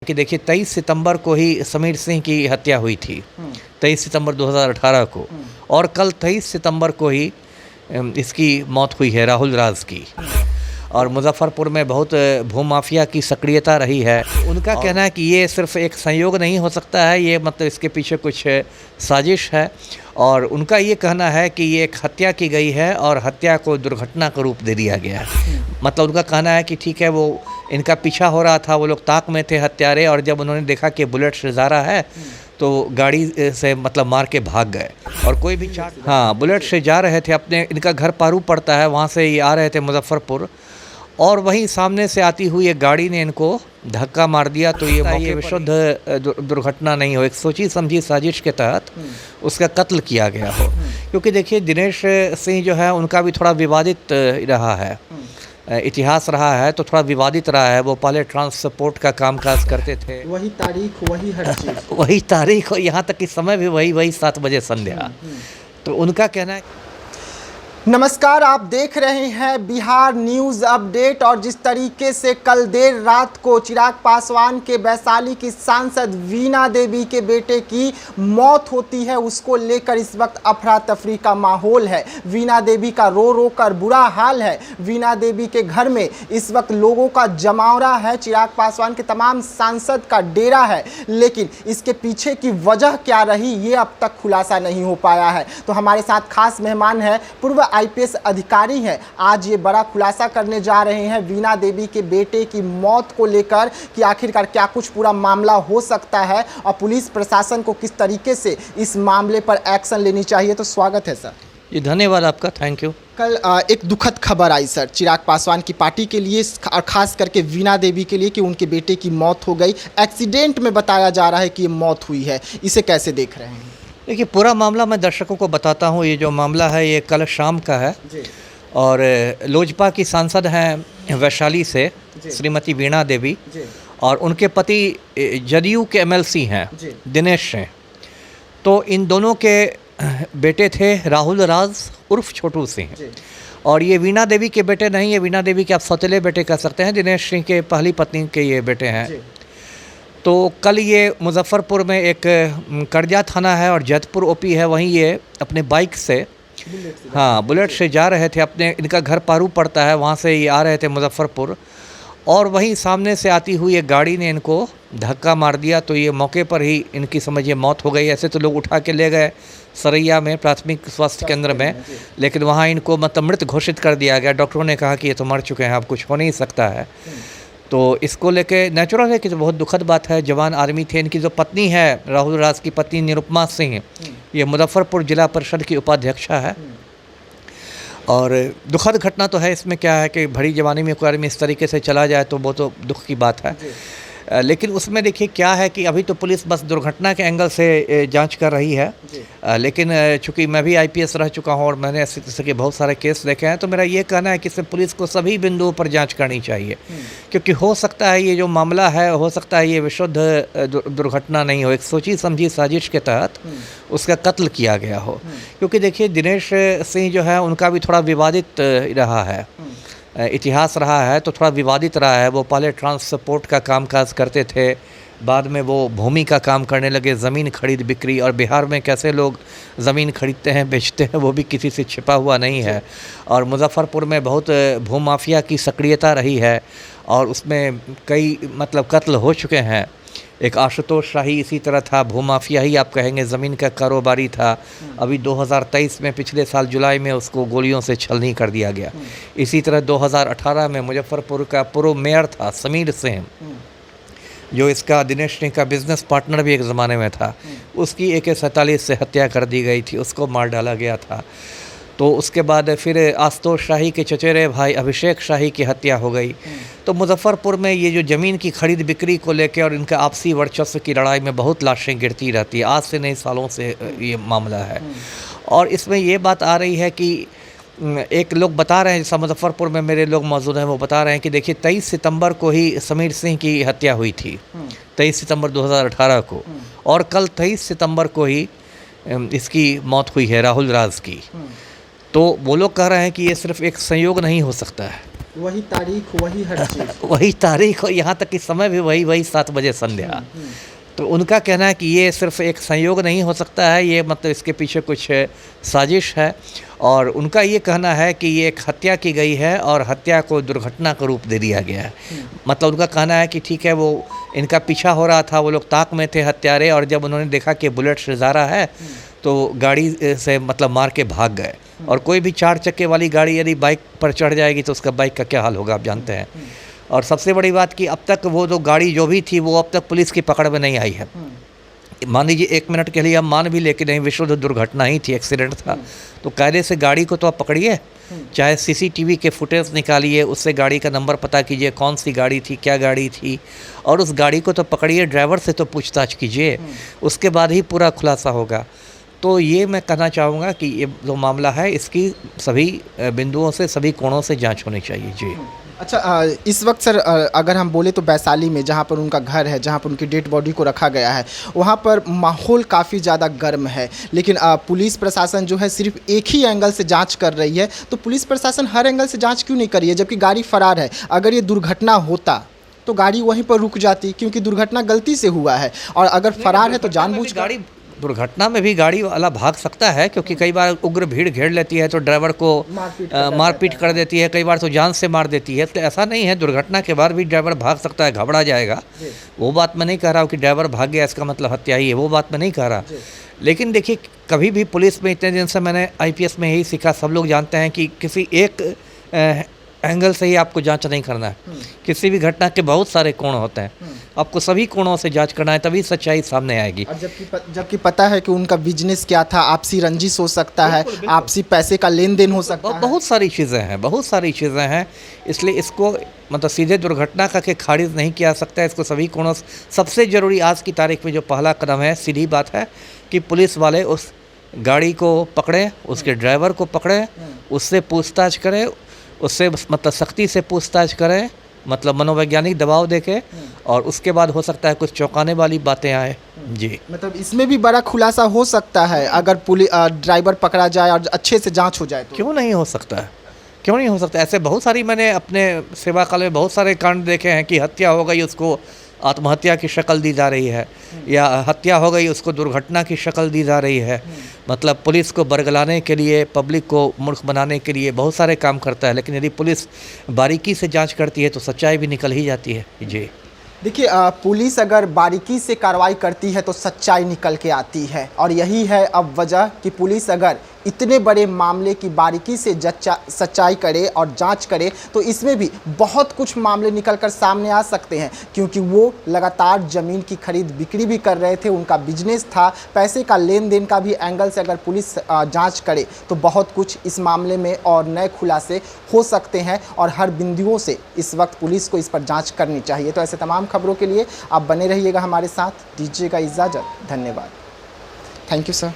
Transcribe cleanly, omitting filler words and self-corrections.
कि देखिए 23 सितंबर को ही समीर सिंह की हत्या हुई थी, 23 सितंबर 2018 को, और कल 23 सितंबर को ही इसकी मौत हुई है, राहुल राज की। और मुजफ्फरपुर में बहुत भूमाफिया की सक्रियता रही है। उनका कहना है कि ये सिर्फ एक संयोग नहीं हो सकता है, ये मतलब इसके पीछे कुछ साजिश है। और उनका ये कहना है कि ये एक हत्या की गई है और हत्या को दुर्घटना का रूप दे दिया गया है। मतलब उनका कहना है कि ठीक है, वो इनका पीछा हो रहा था, वो लोग ताक में थे हत्यारे, और जब उन्होंने देखा कि बुलेट से जा रहा है तो गाड़ी से मतलब मार के भाग गए। और कोई भी बुलेट से जा रहे थे, अपने इनका घर पारू पड़ता है, वहाँ से ये आ रहे थे मुजफ्फरपुर, और वहीं सामने से आती हुई एक गाड़ी ने इनको धक्का मार दिया। तो ये विशुद्ध दुर्घटना नहीं हो, एक सोची समझी साजिश के तहत उसका कत्ल किया गया हो। क्योंकि देखिए दिनेश सिंह जो है उनका भी थोड़ा विवादित रहा है, इतिहास रहा है, तो थोड़ा विवादित रहा है। वो पहले ट्रांसपोर्ट का कामकाज करते थे, वही तारीख वही हर चीज़ वही तारीख, यहाँ तक कि समय भी वही 7 बजे संध्या। तो उनका कहना है। नमस्कार, आप देख रहे हैं बिहार न्यूज़ अपडेट। और जिस तरीके से कल देर रात को चिराग पासवान के वैशाली की सांसद वीणा देवी के बेटे की मौत होती है, उसको लेकर इस वक्त अफरा तफरी का माहौल है। वीणा देवी का रो रो कर बुरा हाल है। वीणा देवी के घर में इस वक्त लोगों का जमावड़ा है, चिराग पासवान के तमाम सांसद का डेरा है, लेकिन इसके पीछे की वजह क्या रही ये अब तक खुलासा नहीं हो पाया है। तो हमारे साथ खास मेहमान है, पूर्व आईपीएस अधिकारी हैं। आज ये बड़ा खुलासा करने जा रहे हैं वीणा देवी के बेटे की मौत को लेकर कि आखिरकार क्या कुछ पूरा मामला हो सकता है और पुलिस प्रशासन को किस तरीके से इस मामले पर एक्शन लेनी चाहिए। तो स्वागत है सर। जी धन्यवाद आपका, थैंक यू। कल एक दुखद खबर आई सर चिराग पासवान की पार्टी के लिए और खास करके वीणा देवी के लिए कि उनके बेटे की मौत हो गई। एक्सीडेंट में बताया जा रहा है कि ये मौत हुई है, इसे कैसे देख रहे हैं? देखिए पूरा मामला मैं दर्शकों को बताता हूँ। ये जो मामला है ये कल शाम का है जी। और लोजपा की सांसद हैं वैशाली से श्रीमती वीणा देवी जी। और उनके पति जदयू के एमएलसी हैं दिनेश सिंह। तो इन दोनों के बेटे थे राहुल राज उर्फ छोटू सिंह। और ये वीणा देवी के बेटे नहीं, ये वीणा देवी के आप सौतेले बेटे कह सकते हैं, दिनेश सिंह के पहली पत्नी के ये बेटे हैं। तो कल ये मुजफ्फरपुर में एक करजा थाना है और जैतपुर ओपी है, वहीं ये अपने बाइक से बुलेट से जा रहे थे, अपने इनका घर पारू पड़ता है, वहाँ से ये आ रहे थे मुजफ्फरपुर, और वहीं सामने से आती हुई एक गाड़ी ने इनको धक्का मार दिया। तो ये मौके पर ही इनकी समझिए मौत हो गई। ऐसे तो लोग उठा के ले गए सरैया में प्राथमिक स्वास्थ्य केंद्र में, लेकिन वहाँ इनको मतलब मृत घोषित कर दिया गया। डॉक्टरों ने कहा कि ये तो मर चुके हैं, अब कुछ हो नहीं सकता है। तो इसको लेके नेचुरल है कि तो बहुत दुखद बात है। जवान आर्मी थे। इनकी जो पत्नी है राहुल राज की पत्नी निरुपमा सिंह, ये मुजफ्फरपुर जिला परिषद की उपाध्यक्षा है। और दुखद घटना तो है। इसमें क्या है कि भरी जवानी में कोई आदमी इस तरीके से चला जाए तो वो तो दुख की बात है। लेकिन उसमें देखिए क्या है कि अभी तो पुलिस बस दुर्घटना के एंगल से जांच कर रही है। लेकिन चूंकि मैं भी आईपीएस रह चुका हूं और मैंने ऐसे तरह के बहुत सारे केस देखे हैं, तो मेरा ये कहना है कि इसमें पुलिस को सभी बिंदुओं पर जांच करनी चाहिए। क्योंकि हो सकता है ये जो मामला है, हो सकता है ये विशुद्ध दुर्घटना नहीं हो, एक सोची समझी साजिश के तहत उसका कत्ल किया गया हो। क्योंकि देखिए दिनेश सिंह जो है उनका भी थोड़ा विवादित रहा है, इतिहास रहा है, तो थोड़ा विवादित रहा है। वो पहले ट्रांसपोर्ट का कामकाज करते थे, बाद में वो भूमि का काम करने लगे, ज़मीन खरीद बिक्री। और बिहार में कैसे लोग ज़मीन खरीदते हैं बेचते हैं वो भी किसी से छिपा हुआ नहीं है। और मुजफ्फरपुर में बहुत भूमाफिया की सक्रियता रही है और उसमें कई मतलब कत्ल हो चुके हैं। एक आशुतोष शाही इसी तरह था, भूमाफिया ही आप कहेंगे, ज़मीन का कारोबारी था। अभी 2023 में पिछले साल जुलाई में उसको गोलियों से छलनी कर दिया गया। इसी तरह 2018 में मुजफ्फरपुर का पूर्व मेयर था समीर सिंह, जो इसका दिनेश सिंह का बिजनेस पार्टनर भी एक ज़माने में था, उसकी AK-47 से हत्या कर दी गई थी, उसको मार डाला गया था। तो उसके बाद फिर आशुतोष शाही के चचेरे भाई अभिषेक शाही की हत्या हो गई। तो मुजफ्फरपुर में ये जो ज़मीन की खरीद बिक्री को लेकर और इनका आपसी वर्चस्व की लड़ाई में बहुत लाशें गिरती रहती है। आज से नहीं, सालों से ये मामला है। और इसमें ये बात आ रही है कि एक लोग बता रहे हैं, जैसा मुजफ्फरपुर में मेरे लोग मौजूद हैं, वो बता रहे हैं कि देखिए 23 सितंबर को ही समीर सिंह की हत्या हुई थी, 23 सितंबर 2018 को, और कल 23 सितंबर को ही इसकी मौत हुई है राहुल राज की। तो वो लोग कह रहे हैं कि ये सिर्फ एक संयोग नहीं हो सकता है, वही तारीख, वही हर चीज़। वही तारीख और यहाँ तक कि समय भी वही 7 बजे संध्या। तो उनका कहना है कि ये सिर्फ एक संयोग नहीं हो सकता है, ये मतलब इसके पीछे कुछ साजिश है। और उनका ये कहना है कि ये एक हत्या की गई है और हत्या को दुर्घटना का रूप दे दिया गया है। मतलब उनका कहना है कि ठीक है, वो इनका पीछा हो रहा था, वो लोग ताक में थे हत्यारे, और जब उन्होंने देखा कि बुलेट से जा रहा है तो गाड़ी से मतलब मार के भाग गए। और कोई भी 4 चक्के वाली गाड़ी यदि बाइक पर चढ़ जाएगी तो उसका बाइक का क्या हाल होगा, आप जानते हैं। और सबसे बड़ी बात कि अब तक वो जो गाड़ी जो भी थी वो अब तक पुलिस की पकड़ में नहीं आई है। मान लीजिए 1 मिनट के लिए हम मान भी ले कि नहीं विश्व दुर्घटना ही थी, एक्सीडेंट था, तो कायदे से गाड़ी को तो आप पकड़िए, चाहे सीसीटीवी के फुटेज निकालिए, उससे गाड़ी का नंबर पता कीजिए, कौन सी गाड़ी थी, क्या गाड़ी थी, और उस गाड़ी को तो पकड़िए, ड्राइवर से तो पूछताछ कीजिए, उसके बाद ही पूरा खुलासा होगा। तो ये मैं कहना चाहूँगा कि ये जो मामला है इसकी सभी बिंदुओं से, सभी कोणों से जांच होनी चाहिए। जी अच्छा, इस वक्त सर अगर हम बोले तो वैशाली में जहाँ पर उनका घर है, जहाँ पर उनकी डेड बॉडी को रखा गया है, वहाँ पर माहौल काफ़ी ज़्यादा गर्म है, लेकिन पुलिस प्रशासन जो है सिर्फ एक ही एंगल से जांच कर रही है। तो पुलिस प्रशासन हर एंगल से जांच क्यों नहीं कर रही है, जबकि गाड़ी फरार है? अगर ये दुर्घटना होता तो गाड़ी वहीं पर रुक जाती, क्योंकि दुर्घटना गलती से हुआ है, और अगर फरार है तो जानबूझ गाड़ी। दुर्घटना में भी गाड़ी वाला भाग सकता है, क्योंकि कई बार उग्र भीड़ घेर लेती है तो ड्राइवर को मारपीट कर देती है, कई बार तो जान से मार देती है। तो ऐसा नहीं है, दुर्घटना के बाद भी ड्राइवर भाग सकता है, घबरा जाएगा। वो बात मैं नहीं कह रहा हूँ कि ड्राइवर भाग गया इसका मतलब हत्या ही है, वो बात मैं नहीं कह रहा। लेकिन देखिए, कभी भी पुलिस में इतने दिन से मैंने IPS में यही सीखा, सब लोग जानते हैं कि किसी एक एंगल से ही आपको जांच नहीं करना है। किसी भी घटना के बहुत सारे कोण होते हैं, आपको सभी कोणों से जांच करना है, तभी सच्चाई सामने आएगी। और जबकि पता है कि उनका बिजनेस क्या था, आपसी रंजिश हो सकता है, आपसी पैसे का लेन देन हो सकता है, बहुत सारी चीज़ें हैं, बहुत सारी चीज़ें हैं। इसलिए इसको मतलब सीधे दुर्घटना करके खारिज नहीं किया सकता है, इसको सभी कोणों से। सबसे ज़रूरी आज की तारीख में जो पहला कदम है, सीधी बात है कि पुलिस वाले उस गाड़ी को पकड़ें, उसके ड्राइवर को पकड़ें, उससे पूछताछ करें, उससे मतलब सख्ती से पूछताछ करें, मतलब मनोवैज्ञानिक दबाव देके, और उसके बाद हो सकता है कुछ चौंकाने वाली बातें आए। जी, मतलब इसमें भी बड़ा खुलासा हो सकता है अगर पुलिस ड्राइवर पकड़ा जाए और अच्छे से जांच हो जाए तो। क्यों नहीं हो सकता है, क्यों नहीं हो सकता? ऐसे बहुत सारी, मैंने अपने सेवा काल में बहुत सारे कांड देखे हैं कि हत्या हो गई, उसको आत्महत्या की शक्ल दी जा रही है, या हत्या हो गई उसको दुर्घटना की शक्ल दी जा रही है। मतलब पुलिस को बरगलाने के लिए, पब्लिक को मूर्ख बनाने के लिए बहुत सारे काम करता है, लेकिन यदि पुलिस बारीकी से जांच करती है तो सच्चाई भी निकल ही जाती है। जी देखिए, पुलिस अगर बारीकी से कार्रवाई करती है तो सच्चाई निकल के आती है, और यही है अब वजह कि पुलिस अगर इतने बड़े मामले की बारीकी से सच्चाई करे और जांच करे तो इसमें भी बहुत कुछ मामले निकलकर सामने आ सकते हैं, क्योंकि वो लगातार ज़मीन की खरीद बिक्री भी कर रहे थे, उनका बिजनेस था, पैसे का लेन देन का भी एंगल से अगर पुलिस जांच करे तो बहुत कुछ इस मामले में और नए खुलासे हो सकते हैं, और हर बिंदुओं से इस वक्त पुलिस को इस पर जाँच करनी चाहिए। तो ऐसे तमाम खबरों के लिए आप बने रहिएगा हमारे साथ, दीजिएगा इजाज़त, धन्यवाद। Thank you sir.